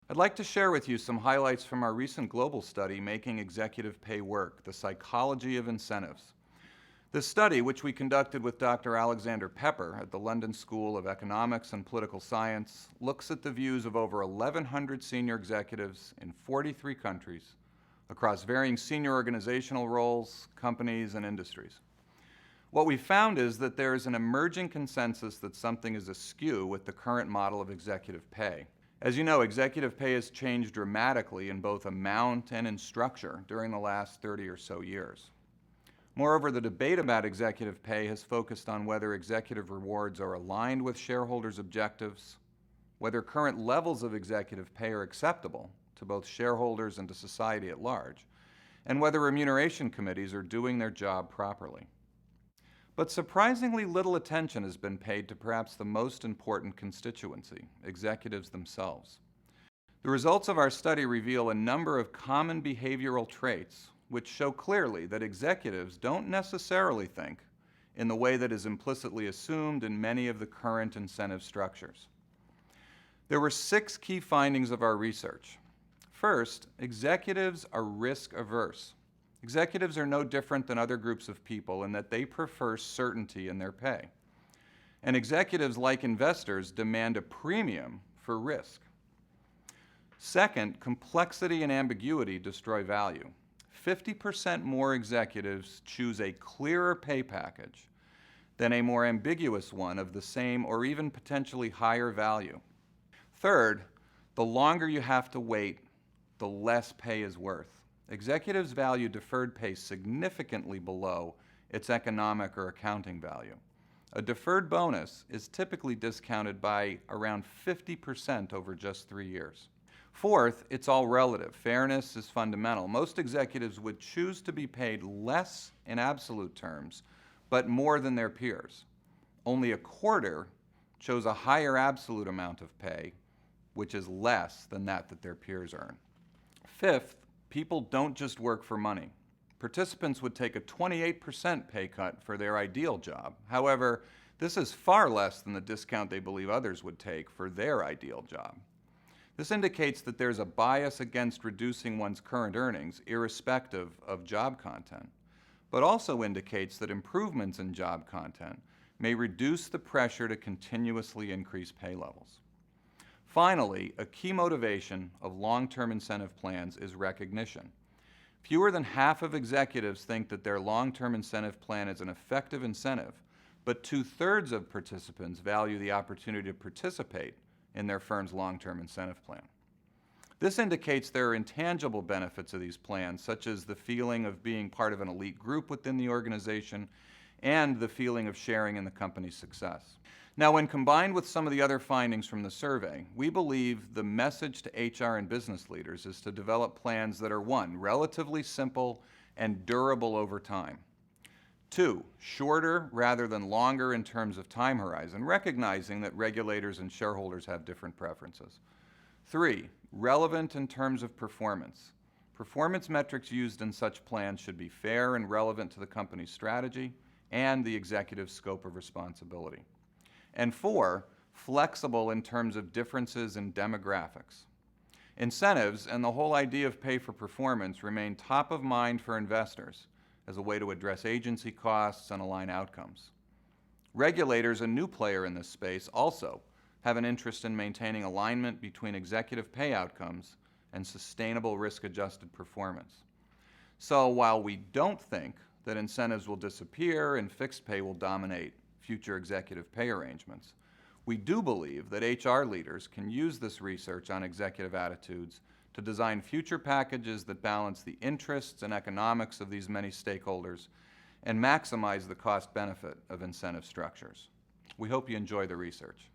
I'd like to share with you some highlights from our recent global study, Making Executive Pay Work: The Psychology of Incentives. This study, which we conducted with Dr. Alexander Pepper at the London School of Economics and Political Science, looks at the views of over 1,100 senior executives in 43 countries across varying senior organizational roles, companies, and industries. What we found is that there is an emerging consensus that something is askew with the current model of executive pay. As you know, executive pay has changed dramatically in both amount and in structure during the last 30 or so years. Moreover, the debate about executive pay has focused on whether executive rewards are aligned with shareholders' objectives, whether current levels of executive pay are acceptable to both shareholders and to society at large, and whether remuneration committees are doing their job properly. But surprisingly little attention has been paid to perhaps the most important constituency, executives themselves. The results of our study reveal a number of common behavioral traits which show clearly that executives don't necessarily think in the way that is implicitly assumed in many of the current incentive structures. There were 6 key findings of our research. First, executives are risk-averse. Executives are no different than other groups of people in that they prefer certainty in their pay. And executives, like investors, demand a premium for risk. Second, complexity and ambiguity destroy value. 50% more executives choose a clearer pay package than a more ambiguous one of the same or even potentially higher value. Third, the longer you have to wait, the less pay is worth. Executives value deferred pay significantly below its economic or accounting value. A deferred bonus is typically discounted by around 50% over just 3 years. Fourth, it's all relative. Fairness is fundamental. Most executives would choose to be paid less in absolute terms, but more than their peers. Only a quarter chose a higher absolute amount of pay, which is less than that their peers earn. Fifth, people don't just work for money. Participants would take a 28% pay cut for their ideal job. However, this is far less than the discount they believe others would take for their ideal job. This indicates that there's a bias against reducing one's current earnings, irrespective of job content, but also indicates that improvements in job content may reduce the pressure to continuously increase pay levels. Finally, a key motivation of long-term incentive plans is recognition. Fewer than half of executives think that their long-term incentive plan is an effective incentive, but 2/3 of participants value the opportunity to participate in their firm's long-term incentive plan. This indicates there are intangible benefits of these plans, such as the feeling of being part of an elite group within the organization and the feeling of sharing in the company's success. Now, when combined with some of the other findings from the survey, we believe the message to HR and business leaders is to develop plans that are 1, relatively simple and durable over time. 2, shorter rather than longer in terms of time horizon, recognizing that regulators and shareholders have different preferences. 3, relevant in terms of performance. Performance metrics used in such plans should be fair and relevant to the company's strategy and the executive's scope of responsibility. And 4, flexible in terms of differences in demographics. Incentives and the whole idea of pay for performance remain top of mind for investors as a way to address agency costs and align outcomes. Regulators, a new player in this space, also have an interest in maintaining alignment between executive pay outcomes and sustainable risk-adjusted performance. So while we don't think that incentives will disappear and fixed pay will dominate future executive pay arrangements, we do believe that HR leaders can use this research on executive attitudes to design future packages that balance the interests and economics of these many stakeholders and maximize the cost benefit of incentive structures. We hope you enjoy the research.